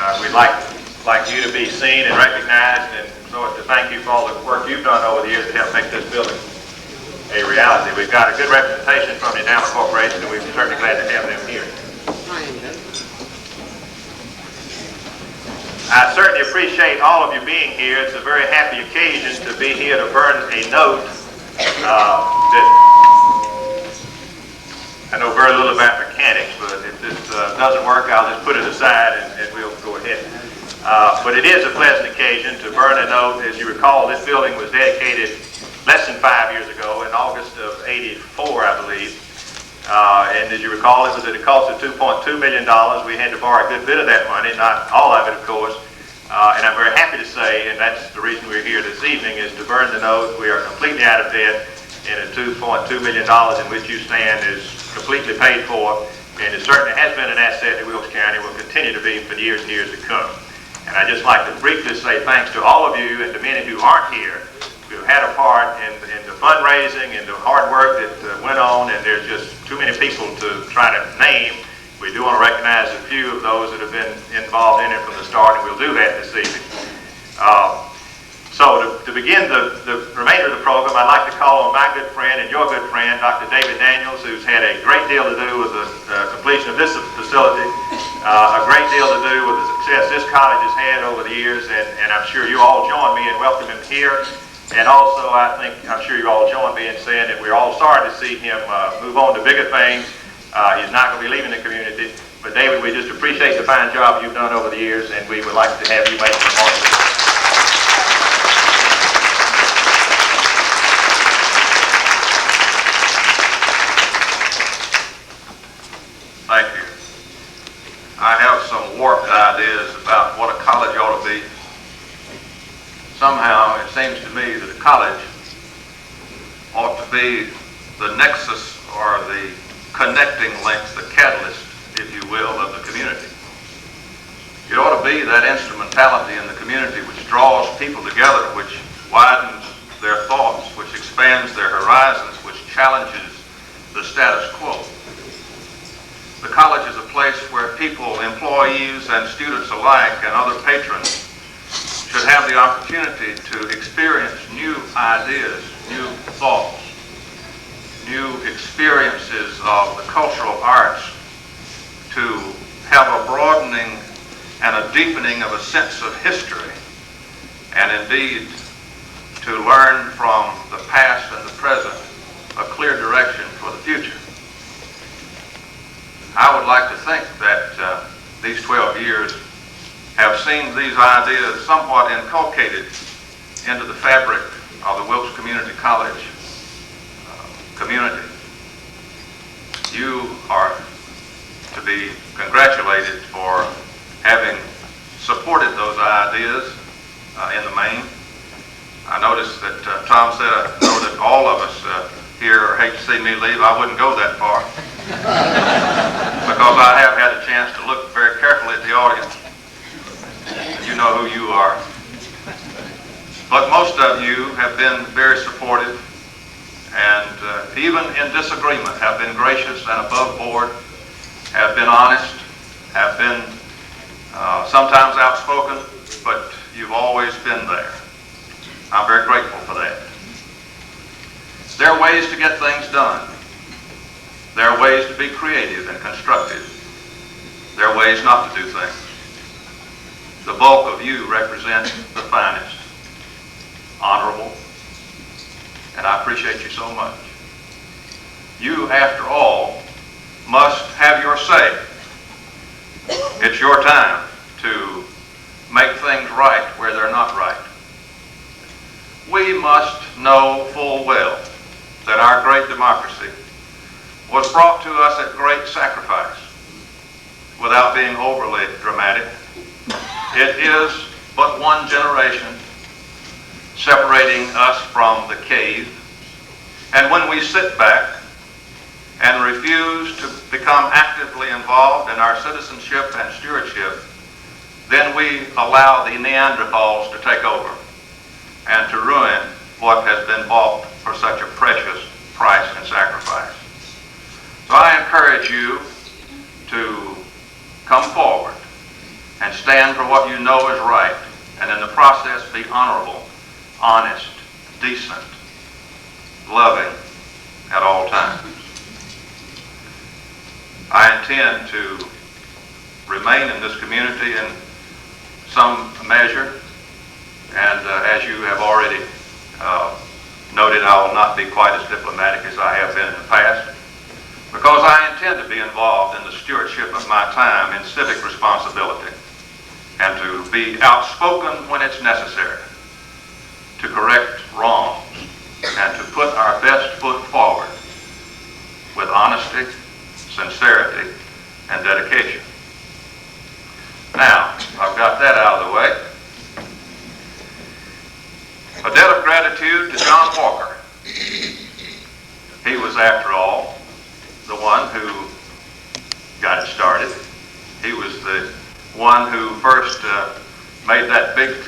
We'd like you to be seen and recognized, and so to thank you for all the work you've done over the years to help make this building a reality. We've got a good representation from the Endowment Corporation, and we're certainly glad to have them here. I certainly appreciate all of you being here. It's a very happy occasion to be here to burn a note that I know very little about mechanics, but if this doesn't work, I'll just put it aside and we'll go ahead. But it is a pleasant occasion to burn a note. As you recall, this building was dedicated less than 5 years ago in August of '84, I believe. And as you recall, it was at a cost of $2.2 million. We had to borrow a good bit of that money, not all of it, of course. And I'm very happy to say, and that's the reason we're here this evening, is to burn the note. We are completely out of debt, and the $2.2 million in which you stand is completely paid for, and it certainly has been an asset to Wilkes County, will continue to be for the years and years to come. And I'd just like to briefly say thanks to all of you and to many who aren't here who had a part in the fundraising and the hard work that went on, and there's just too many people to try to name. We do want to recognize a few of those that have been involved in it from the start, and we'll do that this evening. So to begin the remainder of the program, I'd like to call on my good friend and your good friend, Dr. David Daniels, who's had a great deal to do with the completion of this facility, a great deal to do with the success this college has had over the years, and I'm sure you all join me in welcoming him here. And also, I'm sure you all join me in saying that we're all sorry to see him move on to bigger things. He's not going to be leaving the community. But David, we just appreciate the fine job you've done over the years, and we would like to have you make some remarks. Thank you. I have some warped ideas about what a college ought to be. Somehow it seems to me that a college ought to be the nexus or the connecting link, the catalyst, if you will, of the community. It ought to be that instrumentality in the community which draws people together, which widens their thoughts, which expands their horizons, which challenges the status quo. The college is a place where people, employees and students alike, and other patrons should have the opportunity to experience new ideas, new thoughts, new experiences of the cultural arts, to have a broadening and a deepening of a sense of history, and indeed to learn from the past and the present a clear direction for the future. I would like to think that these 12 years have seen these ideas somewhat inculcated into the fabric of the Wilkes Community College community. You are to be congratulated for having supported those ideas in the main. I noticed that Tom said, I know that all of us here hate to see me leave. I wouldn't go that far because I have had a chance to look very carefully at the audience. You know who you are. But most of you have been very supportive and even in disagreement have been gracious and above board, have been honest, have been sometimes outspoken, but you've always been there. I'm very grateful for that. There are ways to get things done. There are ways to be creative and constructive. There are ways not to do things. The bulk of you represent the finest, honorable, and I appreciate you so much. You, after all, must have your say. It's your time to make things right where they're not right. We must know full well that our great democracy was brought to us at great sacrifice. Without being overly dramatic, it is but one generation separating us from the cave. And when we sit back and refuse to become actively involved in our citizenship and stewardship, then we allow the Neanderthals to take over and to ruin what has been bought for such a precious price and sacrifice. So I encourage you to come forward and stand for what you know is right, and in the process be honorable, honest, decent, loving at all times. I intend to remain in this community in some measure, and as you have already noted, I will not be quite as diplomatic as I have been in the past, because I intend to be involved in the stewardship of my time in civic responsibility, and to be outspoken when it's necessary, to correct wrongs, and to put our best foot forward with honesty, sincerity, and dedication. Now, I've got that out of the way. A debt of gratitude to John Walker. He was, after all, the one who got it started. He was the one who first made that big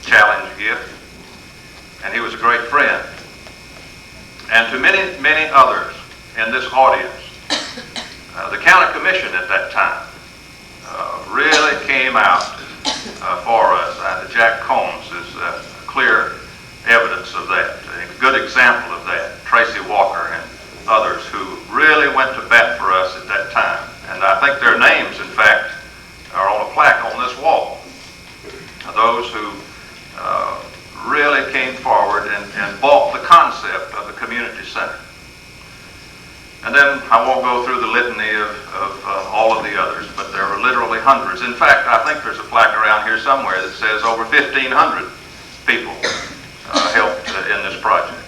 challenge gift, and he was a great friend. And to many, many others in this audience, the county commission at that time really came out for us. Jack Combs is clear evidence of that, a good example of that. Tracy Walker and others who really went to bat for us at that time. And I think their names, in fact, are on a plaque on this wall. Those who really came forward and bought the concept of the community center. And then I won't go through the litany of all of the others, but there were literally hundreds. In fact, I think there's a plaque around here somewhere that says over 1,500 people helped in this project.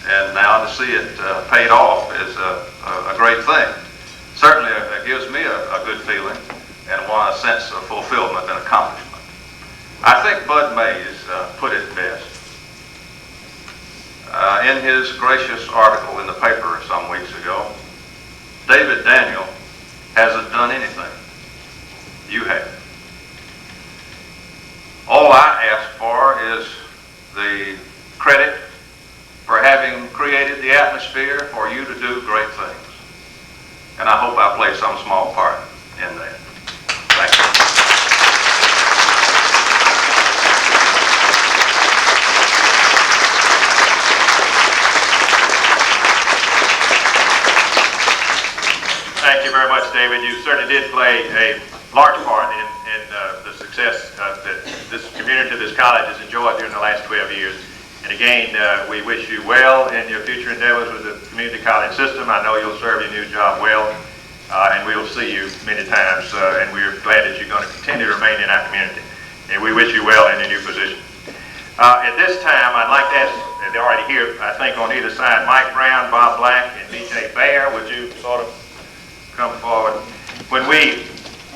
And now to see it paid off is a great thing. Certainly it gives me a good feeling and a sense of fulfillment and accomplishment. I think Bud Mays put it best. In his gracious article in the paper some weeks ago, David Daniel hasn't done anything. You have. All I ask for is the credit for having created the atmosphere for you to do great things. And I hope I played some small part in that. Thank you. Thank you very much, David. You certainly did play a large part in the success that this community, this college has enjoyed during the last 12 years. And again, we wish you well in your future endeavors with the community college system. I know you'll serve your new job well, and we will see you many times, and we're glad that you're going to continue to remain in our community. And we wish you well in your new position. At this time, I'd like to ask, they're already here, I think, on either side, Mike Brown, Bob Black, and B.J. Baer. Would you sort of come forward? When we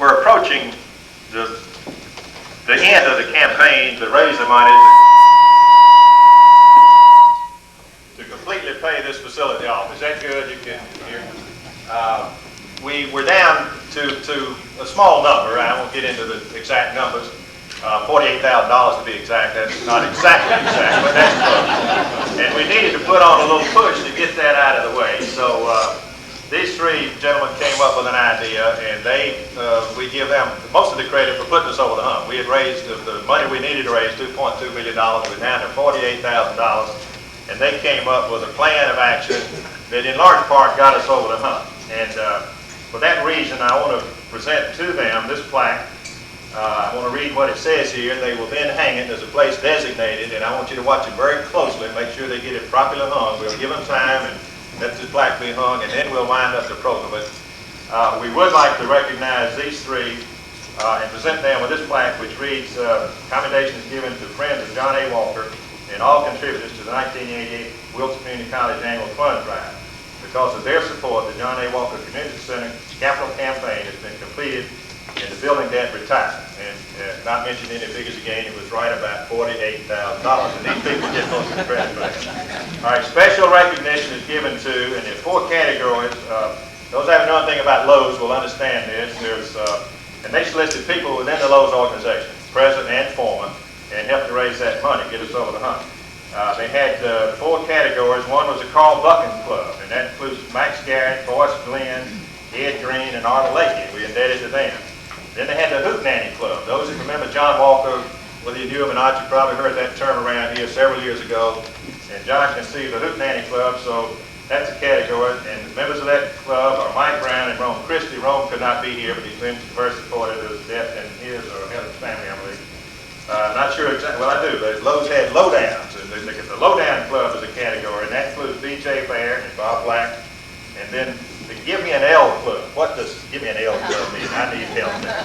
were approaching the end of the campaign to raise the money to completely pay this facility off. Is that good? You can hear. We were down to a small number. I won't get into the exact numbers. $48,000 to be exact. That's not exactly exact, but that's close. And we needed to put on a little push to get that out of the way. So these three gentlemen came up with an idea, and we give them most of the credit for putting us over the hump. We had raised the money we needed to raise, $2.2 million. We're down to $48,000, and they came up with a plan of action that in large part got us over the hump. And for that reason, I want to present to them this plaque. I want to read what it says here. They will then hang it. There's a place designated, and I want you to watch it very closely, make sure they get it properly hung. We'll give them time and let this plaque be hung, and then we'll wind up the program. But we would like to recognize these three and present them with this plaque, which reads, commendations given to friends of John A. Walker and all contributors to the 1988 Wilkes Community College Annual Fund Drive. Because of their support, the John A. Walker Community Center capital campaign has been completed and the building debt retired. And not mentioning any figures again, it was right about $48,000. And these people get most of the credit for that. All right, special recognition is given to, and there's 4 categories. Those that know anything about Lowe's will understand this. And they listed people within the Lowe's organization, president and former, and helped to raise that money, get us over the hump. They had 4 categories. One was the Carl Buchan Club, and that includes Max Garrett, Forrest Glenn, Ed Green, and Arnold Lakey. We indebted to them. Then they had the Hootenanny Club. Those that remember John Walker, whether you knew him or not, you probably heard that term around here several years ago. And John conceived the Hootenanny Club, so that's a category. And the members of that club are Mike Brown and Rome Christie. Rome could not be here, but he's been very supportive of his death and his or Helen's family, I believe. Not sure exactly, well I do, but Lowe's had Lowdowns. And the Lowdown Club is a category, and that includes B.J. Fair and Bob Black. And then the Give Me an L Club. What does Give Me an L Club mean? I need help there.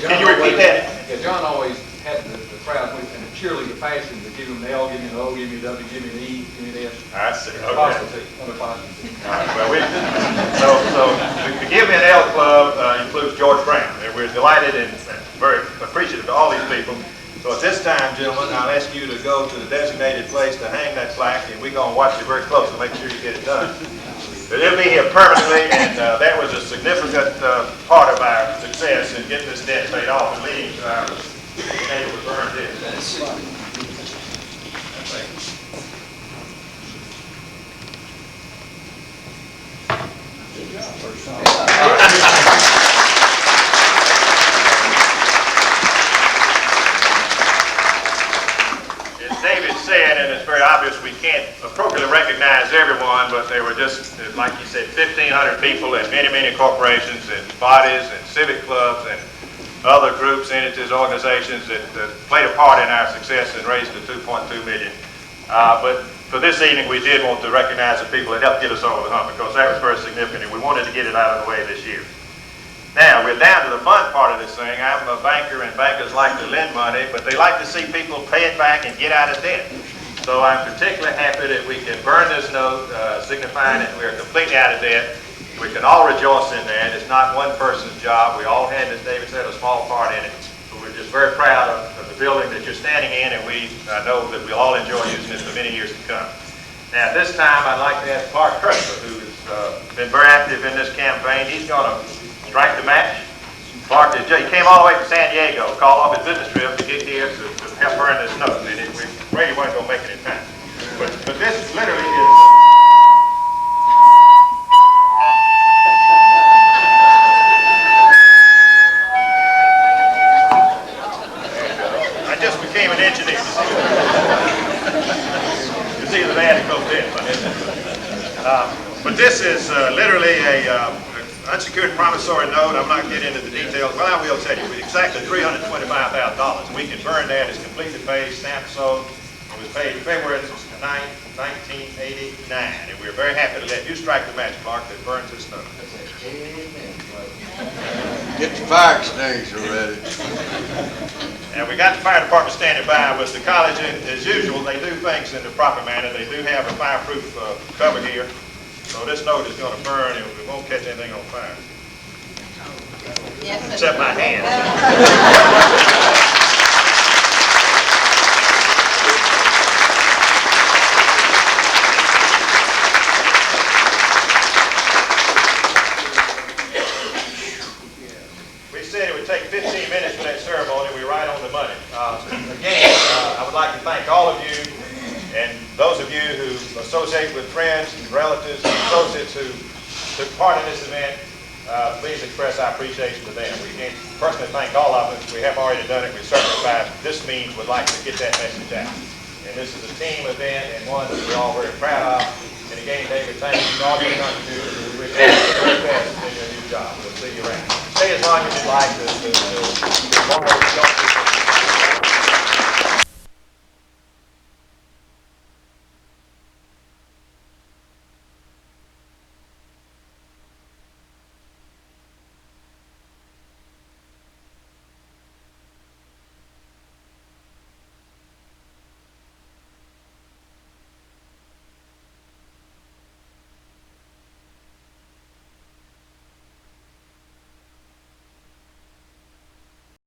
Can you repeat that? Yeah, John always had the crowd with in a cheerleader fashion to give him an L, give me an O, give me a W, give me an E, give me an S. I see, okay. Apostrophe, apostrophe. All right, well, so the Give Me an L Club includes George Brown, and we're delighted and very appreciative to all these people. So at this time, gentlemen, I'll ask you to go to the designated place to hang that plaque, and we're going to watch you very closely, make sure you get it done. But it'll be here permanently, and that was a significant part of our success in getting this debt paid off and leading to our being able to burn this. As David said, and it's very obvious we can't appropriately recognize everyone, but they were just, like you said, 1,500 people and many, many corporations and bodies and civic clubs and other groups, entities, organizations that played a part in our success in raising the $2.2 million. But for this evening, we did want to recognize the people that helped get us over the hump, because that was very significant, and we wanted to get it out of the way this year. Now, we're down to the fun part of this thing. I'm a banker, and bankers like to lend money, but they like to see people pay it back and get out of debt. So I'm particularly happy that we can burn this note, signifying that we are completely out of debt. We can all rejoice in that. It's not one person's job. We all had, as David said, a small part in it. But we're just very proud of the building that you're standing in, and we know that we'll all enjoy using it for many years to come. Now, at this time, I'd like to ask Clark Cressler, who has been very active in this campaign. He's going to strike the match. Clark, he came all the way from San Diego, called off his business trip to get here to help burn this note. And we really weren't going to make it in time. But this literally is... became an engineer. You see the man that goes in. But this is literally a unsecured promissory note. I'm not getting into the details, but I will tell you, exactly $325,000. We can burn that. It's completely paid, stamped, sold. It was paid February 9th, 1989. And we're very happy to let you strike the match, Clark, that burns this note. Get the fire extinguisher ready. And we got the fire department standing by, but the college, as usual, they do things in the proper manner. They do have a fireproof cover here. So this note is going to burn and we won't catch anything on fire. Yes, except my hands. We said it would take 15 minutes for that ceremony. We're right on the money. Again, I would like to thank all of you and those of you who associate with friends and relatives and associates who took part in this event. Please express our appreciation to them. We can't personally thank all of us. We have already done it. We certainly, by this means, would like to get that message out. And this is a team event and one that we're all very proud of. And again, David, thank you for all your contributions. We wish you the very best in your new job. We'll see you around. Stay as long as you'd like to